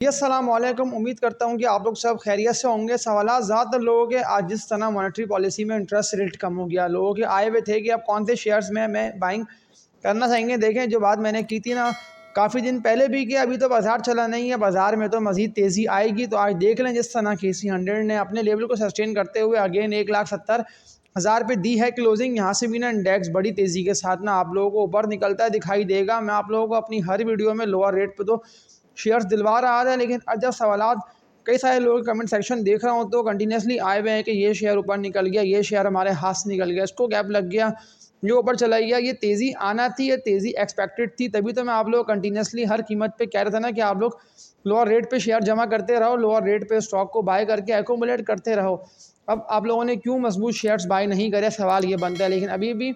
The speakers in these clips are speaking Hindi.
जी, अस्सलामुअलैकुम। उम्मीद करता हूँ कि आप लोग सब खैरियत से होंगे। सवालात ज़्यादातर लोगों के आज जिस तरह मॉनेटरी पॉलिसी में इंटरेस्ट रेट कम हो गया, लोगों के आए हुए थे कि अब कौन से शेयर्स में मैं बाइंग करना चाहेंगे। देखें, जो बात मैंने की थी ना काफ़ी दिन पहले भी कि अभी तो बाज़ार चला नहीं है, बाज़ार में तो मज़ीद तेज़ी आएगी। तो आज देख लें जिस तरह KC 100 ने अपने लेवल को सस्टेन करते हुए अगेन 1,70,000 पे दी है क्लोजिंग। यहाँ से भी ना इंडेक्स बड़ी तेज़ी के साथ ना आप लोगों को ऊपर निकलता है दिखाई देगा। मैं आप लोगों को अपनी हर वीडियो में लोअर रेट पे तो शेयर्स दिलवा रहा था, लेकिन अब जब सवालात कई सारे लोग कमेंट सेक्शन देख रहा हूँ तो कंटिन्यूसली आए हुए हैं कि ये शेयर ऊपर निकल गया, ये शेयर हमारे हाथ से निकल गया, इसको गैप लग गया, जो ऊपर चला गया। ये तेज़ी आना थी, ये तेज़ी एक्सपेक्टेड थी, तभी तो मैं आप लोग कंटिन्यूसली हर कीमत पे कह रहा था ना कि आप लोग लोअर रेट पे शेयर जमा करते रहो, लोअर रेट पे स्टॉक को बाय करके एकोमुलेट करते रहो। अब आप लोगों ने क्यों मजबूत शेयर्स बाय नहीं करे, सवाल ये बनता है। लेकिन अभी भी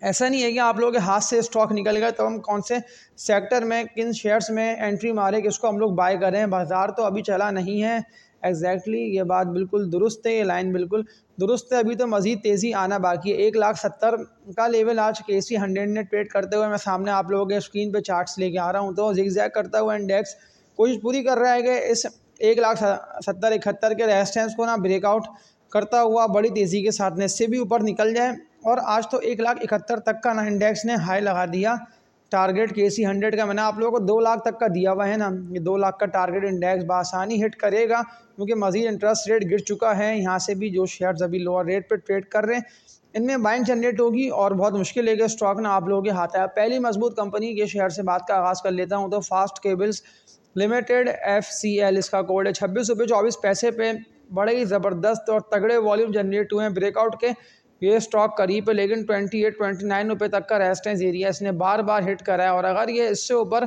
ऐसा नहीं है कि आप लोगों के हाथ से स्टॉक निकल गया तो हम कौन से सेक्टर में किन शेयर्स में एंट्री मारे कि उसको हम लोग बाय करें। बाज़ार तो अभी चला नहीं है। एग्जैक्टली ये बात बिल्कुल दुरुस्त है, ये लाइन बिल्कुल दुरुस्त है। अभी तो मज़ीद तेज़ी आना बाकी है। 1,70,000 का लेवल आज KC 100 ने ट्रेड करते हुए मैं सामने आप लोगों के स्क्रीन पे चार्ट्स लेके आ रहा हूँ। तो जिगजैग करता हुआ इंडेक्स कोशिश पूरी कर रहा है कि इस 1,70,071 के रेजिस्टेंस को ना ब्रेकआउट करता हुआ बड़ी तेज़ी के साथ में इससे भी ऊपर निकल जाए। और आज तो 1,71,000 तक का ना इंडेक्स ने हाई लगा दिया। टारगेट KC 100 का मैंने आप लोगों को 2 लाख तक का दिया हुआ है ना, ये 2 लाख का टारगेट इंडेक्स बासानी हिट करेगा क्योंकि मज़ीद इंटरेस्ट रेट गिर चुका है। यहाँ से भी जो शेयर्स अभी लोअर रेट पे ट्रेड कर रहे हैं इनमें बाइंग जनरेट होगी और बहुत मुश्किल है कि स्टॉक ना आप लोगों के हाथ आया। पहली मजबूत कंपनी के शेयर से बात का आगाज़ कर लेता हूँ तो फास्ट केबल्स लिमिटेड FCL इसका कोड है। 26 रुपये 24 पैसे पे बड़े ही ज़बरदस्त और तगड़े वॉल्यूम जनरेट हुए हैं ब्रेकआउट के। ये स्टॉक करीब है, लेकिन 28-29 रुपये तक का रेजिस्टेंस एरिया इसने बार बार हिट करा है। और अगर ये इससे ऊपर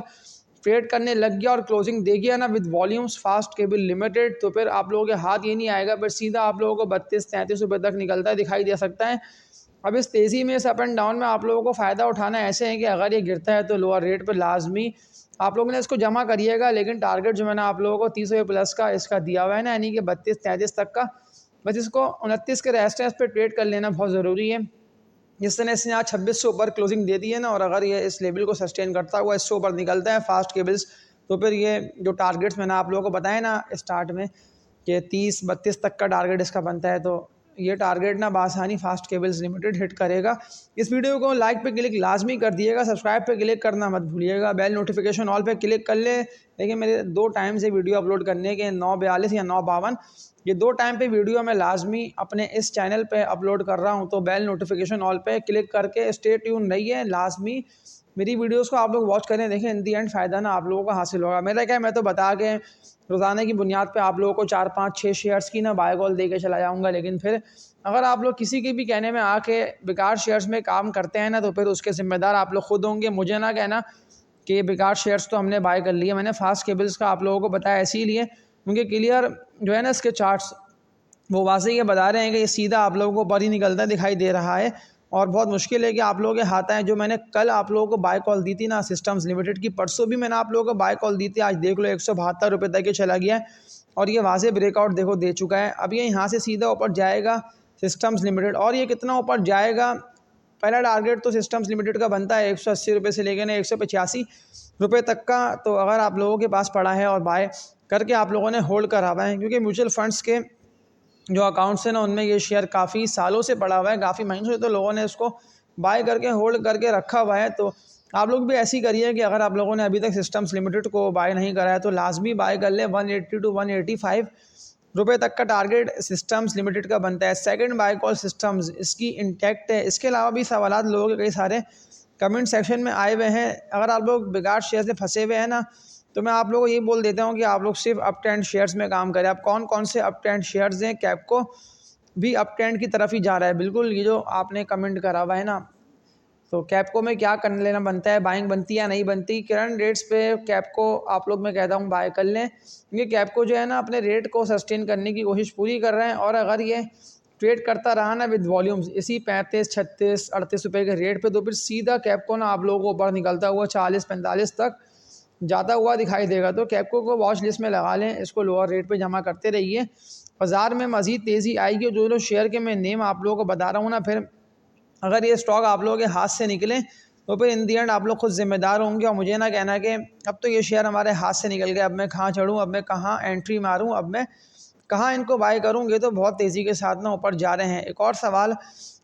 ट्रेड करने लग गया और क्लोजिंग दे गया ना with volumes fast cable limited, तो फिर आप लोगों के हाथ ये नहीं आएगा, फिर सीधा आप लोगों को 32-33 रुपये तक निकलता दिखाई दे सकता है। अब इस तेज़ी में, इस अप एंड डाउन में आप लोगों को फ़ायदा उठाना ऐसे है कि अगर ये गिरता है तो लोअर रेट पर लाजमी आप लोगों ने इसको जमा करिएगा। लेकिन टारगेट जो मैंने आप लोगों को 30 रुपये प्लस का इसका दिया हुआ है ना, यानी कि 32-33 तक का, बस इसको 29 के रेजिस्टेंस पे ट्रेड कर लेना बहुत ज़रूरी है। जिस तरह इसने आज 26 से ऊपर क्लोजिंग दे दी है ना, और अगर ये इस लेवल को सस्टेन करता हुआ इससे ऊपर निकलता है फास्ट केबल्स, तो फिर ये जो टारगेट्स मैंने आप लोगों को बताया ना स्टार्ट में कि 30-32 तक का टारगेट इसका बनता है, तो ये टारगेट ना बासानी फास्ट केबल्स लिमिटेड हिट करेगा। इस वीडियो को लाइक पे क्लिक लाजमी कर दिएगा, सब्सक्राइब पे क्लिक करना मत भूलिएगा, बेल नोटिफिकेशन ऑल पे क्लिक कर ले। देखिए मेरे 2 टाइम से वीडियो अपलोड करने के, 9:42 या 9:52, ये 2 टाइम पे वीडियो मैं लाजमी अपने इस चैनल पे अपलोड कर रहा हूँ। तो बेल नोटिफिकेशन ऑल पे क्लिक करके स्टे ट्यून रहिए, लाजमी मेरी वीडियोस को आप लोग वॉच करें। देखें इन दी एंड फ़ायदा ना आप लोगों को हासिल होगा। मेरा क्या है, मैं तो बता के रोज़ाना की बुनियाद पे आप लोगों को 4-5-6 शेयर्स की ना बाय कॉल दे के चला जाऊँगा। लेकिन फिर अगर आप लोग किसी के भी कहने में आके बेकार शेयर्स में काम करते हैं ना, तो फिर उसके ज़िम्मेदार आप लोग खुद होंगे। मुझे ना कहना कि ये बेकार शेयर्स तो हमने बाय कर लिए। मैंने फास्ट केबल्स का आप लोगों को बताया इसीलिए क्योंकि क्लियर जो है ना इसके चार्ट्स वो वाज़ेह ये बता रहे हैं कि ये सीधा आप लोगों को ऊपर ही निकलता दिखाई दे रहा है। और बहुत मुश्किल है कि आप लोगों के हाथ आए। जो मैंने कल आप लोगों को बाय कॉल दी थी ना सिस्टम्स लिमिटेड की, परसों भी मैंने आप लोगों को बाय कॉल दी थी, आज देख लो 172 रुपये तक ये चला गया है और ये वाज़ेह ब्रेकआउट देखो दे चुका है। अब ये यहाँ से सीधा ऊपर जाएगा सिस्टम्स लिमिटेड, और ये कितना ऊपर जाएगा, पहला टारगेट तो सिस्टम्स लिमिटेड का बनता है 180 रुपये से लेकर 185 रुपये तक का। तो अगर आप लोगों के पास पड़ा है और बाय करके आप लोगों ने होल्ड करा हुआ है, क्योंकि म्यूचुअल फंड्स के जो अकाउंट्स हैं ना उनमें ये शेयर काफ़ी सालों से पड़ा हुआ है, काफ़ी महीनों से, तो लोगों ने इसको बाय करके होल्ड करके रखा हुआ है। तो आप लोग भी ऐसी करिए कि अगर आप लोगों ने अभी तक सिस्टम्स लिमिटेड को बाय नहीं करा है तो लाजमी बाय कर ले। 180 to 185 रुपये तक का टारगेट सिस्टम्स लिमिटेड का बनता है। सेकंड बाय कॉल सिस्टम्स इसकी इंटैक्ट है। इसके अलावा भी सवालात लोगों के कई सारे कमेंट सेक्शन में आए हुए हैं। अगर आप लोग बेकार शेयर से फंसे हुए हैं ना, तो मैं आप लोगों को ये बोल देता हूँ कि आप लोग सिर्फ अप ट्रेंड शेयर्स में काम करें। आप कौन कौन से अप ट्रेंड शेयर्स हैं, कैपको भी अप ट्रेंड की तरफ ही जा रहा है बिल्कुल, ये जो आपने कमेंट करा हुआ है ना, तो कैपको में क्या कर लेना बनता है, बाइंग बनती है या नहीं बनती। करंट रेट्स पे कैपको आप लोग मैं कहता हूँ बाय कर लें, क्योंकि कैपको जो है ना अपने रेट को सस्टेन करने की कोशिश पूरी कर रहे हैं। और अगर ये ट्रेड करता रहा ना विद वॉल्यूम्स इसी 35-36-38 रुपये के रेट पे, तो फिर सीधा कैपको ना आप लोगों को ऊपर निकलता हुआ 40-45 तक जाता हुआ दिखाई देगा। तो कैपको को वॉच लिस्ट में लगा लें, इसको लोअर रेट पे जमा करते रहिए। बाज़ार में मज़ीद तेज़ी आएगी। जो जो शेयर के मैं नेम आप लोगों को बता रहा हूँ ना, फिर अगर ये स्टॉक आप लोगों के हाथ से निकले तो फिर इन दी एंड आप लोग खुद ज़िम्मेदार होंगे और मुझे ना कहना कि अब तो ये शेयर हमारे हाथ से निकल गया, अब मैं कहाँ चढ़ूँ, अब मैं कहाँ एंट्री मारूँ, अब मैं कहाँ इनको बाय करूँ। ये तो बहुत तेज़ी के साथ ना ऊपर जा रहे हैं। एक और सवाल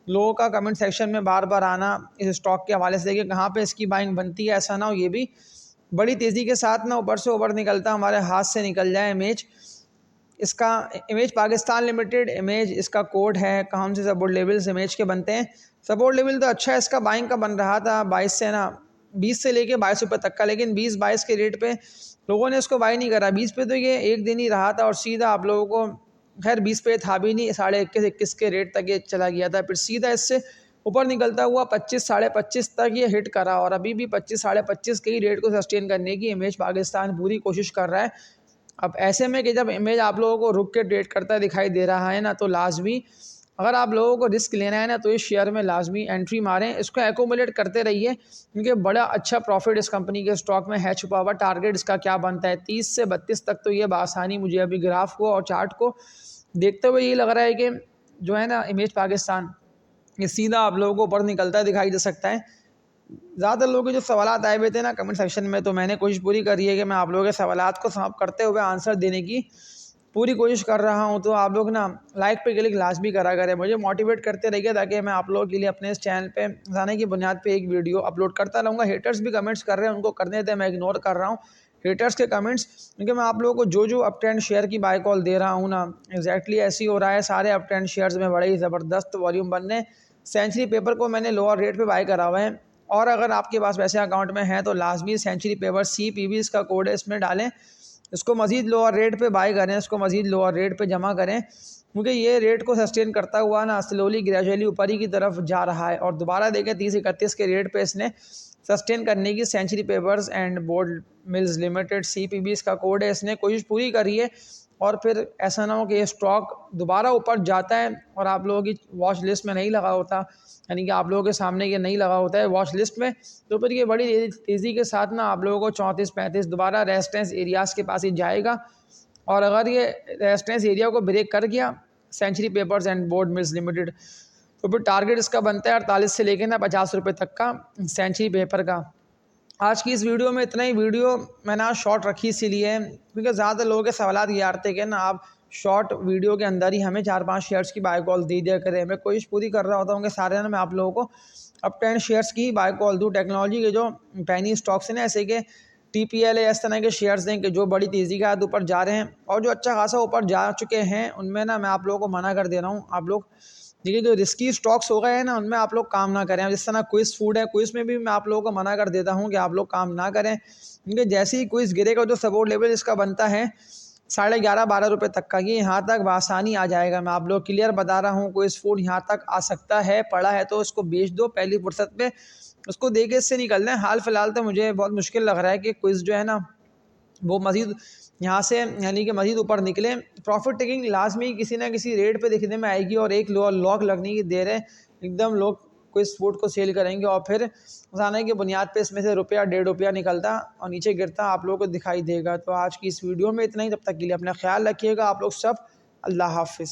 लोगों का कमेंट सेक्शन में बार बार आना इस स्टॉक के हवाले से कि कहाँ पे इसकी बाइंग बनती है। ऐसा ना हो ये भी बड़ी तेज़ी के साथ ना ऊपर से ऊपर निकलता, हमारे हाथ से निकल जाए। इसका इमेज पाकिस्तान लिमिटेड, इमेज इसका कोड है। कौन से सपोर्ट लेवल्स इमेज के बनते हैं। सपोर्ट लेवल तो अच्छा है इसका बाइंग का बन रहा था 22 से ना 20 से लेके 22 रुपये तक का, लेकिन 20-22 के रेट पे लोगों ने इसको बाई नहीं करा। 20 पे तो ये एक दिन ही रहा था और सीधा आप लोगों को, खैर 20 पे था भी नहीं, 21.5-21 के रेट तक ये चला गया था। फिर सीधा इससे ऊपर निकलता हुआ 25-25.5 तक ये हिट करा और अभी भी 25-25.5 के ही रेट को सस्टेन करने की इमेज पाकिस्तान पूरी कोशिश कर रहा है। अब ऐसे में कि जब इमेज आप लोगों को रुक के ट्रेड करता दिखाई दे रहा है ना, तो लाजमी अगर आप लोगों को रिस्क लेना है ना, तो इस शेयर में लाजमी एंट्री मारें, इसको एकोमुलेट करते रहिए क्योंकि बड़ा अच्छा प्रॉफिट इस कंपनी के स्टॉक में है छुपा हुआ। टारगेट इसका क्या बनता है 30 से 32 तक, तो ये बासानी मुझे अभी ग्राफ को और चार्ट को देखते हुए ये लग रहा है कि जो है ना इमेज पाकिस्तान ये सीधा आप लोगों को ऊपर निकलता दिखाई दे सकता है। ज़्यादातर लोगों के जो सवालात आए हुए थे ना कमेंट सेक्शन में, तो मैंने कोशिश पूरी करी है कि मैं आप लोगों के सवालात को समाप्त करते हुए आंसर देने की पूरी कोशिश कर रहा हूं। तो आप लोग ना लाइक पे क्लिक लाजमी करा करें, मुझे मोटिवेट करते रहिए ताकि मैं आप लोगों के लिए अपने इस चैनल पे जाने की बुनियाद पे एक वीडियो अपलोड करता रहूँगा। हेटर्स भी कमेंट्स कर रहे हैं, उनको करने थे, मैं इग्नोर कर रहा हूँ हेटर्स के कमेंट्स, क्योंकि मैं आप लोगों को जो अप ट्रेंड शेयर की बाय कॉल दे रहा हूँ ना, एग्जैक्टली ऐसे ही हो रहा है। सारे अप ट्रेंड शेयर्स में बड़े ही ज़बरदस्त वॉल्यूम बनने। सेंचुरी पेपर को मैंने लोअर रेट पे बाय करा हुआ है, और अगर आपके पास पैसे अकाउंट में हैं तो लाजमी सेंचुरी पेपर CPB इसका कोड है, इसमें डालें, इसको मज़ीद लोअर रेट पे बाय करें, इसको मज़ीद लोअर रेट पे जमा करें, क्योंकि ये रेट को सस्टेन करता हुआ ना स्लोली ग्रेजुअली ऊपर ही की तरफ जा रहा है। और दोबारा देखें 30-31 के रेट पे इसने सस्टेन करने की Century Papers and Board Mills Limited CPB इसका कोड है, इसने कोशिश पूरी करी है। और फिर ऐसा ना हो कि ये स्टॉक दोबारा ऊपर जाता है और आप लोगों की वॉच लिस्ट में नहीं लगा होता, यानी कि आप लोगों के सामने ये नहीं लगा होता है वॉच लिस्ट में, तो फिर ये बड़ी तेज़ी के साथ ना आप लोगों को 34-35 दोबारा रेजिस्टेंस एरियाज़ के पास ही जाएगा। और अगर ये रेजिस्टेंस एरिया को ब्रेक कर गया Century Papers and Board Mills Limited, तो फिर टारगेट इसका बनता है 48 से लेकर ना 50 रुपये तक का सेंचुरी पेपर का। आज की इस वीडियो में इतना ही। वीडियो मैंने आज शॉर्ट रखी इसीलिए क्योंकि ज़्यादा लोगों के सवाल ये आते कि ना आप शॉर्ट वीडियो के अंदर ही हमें 4-5 शेयर्स की बाय कॉल दे दिया करें। मैं कोशिश पूरी कर रहा होता हूँ कि सारे ना मैं आप लोगों को अब 10 शेयर्स की बाय कॉल दूँ। टेक्नोलॉजी के जो पैनी स्टॉक्स हैं ना, ऐसे के TPL इस तरह के शेयर्स दें कि जो बड़ी तेज़ी के साथ ऊपर जा रहे हैं और जो अच्छा खासा ऊपर जा चुके हैं, उनमें ना मैं आप लोगों को मना कर दे रहा हूँ। आप लोग देखिए जो रिस्की स्टॉक्स हो गए हैं ना, उनमें आप लोग काम ना करें। जिस तरह क्विज फूड है, क्विज में भी मैं आप लोगों को मना कर देता हूँ कि आप लोग काम ना करें, क्योंकि जैसे ही क्विज गिरेगा जो सपोर्ट लेवल इसका बनता है 11.5-12 रुपये तक का, ये यहाँ तक बआसानी आ जाएगा। मैं आप लोग क्लियर बता रहा हूँ, क्विज फूड यहाँ तक आ सकता है। पड़ा है तो इसको बेच दो पहली फुर्सत में, उसको दे के इससे निकलना है। हाल फिलहाल तो मुझे बहुत मुश्किल लग रहा है कि क्विज जो है ना वो मज़ीद यहाँ से यानी कि मज़ीद ऊपर निकले। प्रॉफिट टेकिंग लाजमी किसी ना किसी रेट पे दिखने में आएगी और एक लॉक लगने की देर है, एकदम लोग क्विज फूड को सेल करेंगे और फिर उठाने की बुनियाद पे इसमें से ₹1-1.5 निकलता और नीचे गिरता आप लोगों को दिखाई देगा। तो आज की इस वीडियो में इतना ही। तब तक के लिए अपना ख्याल रखिएगा आप लोग सब। अल्लाह हाफिज़।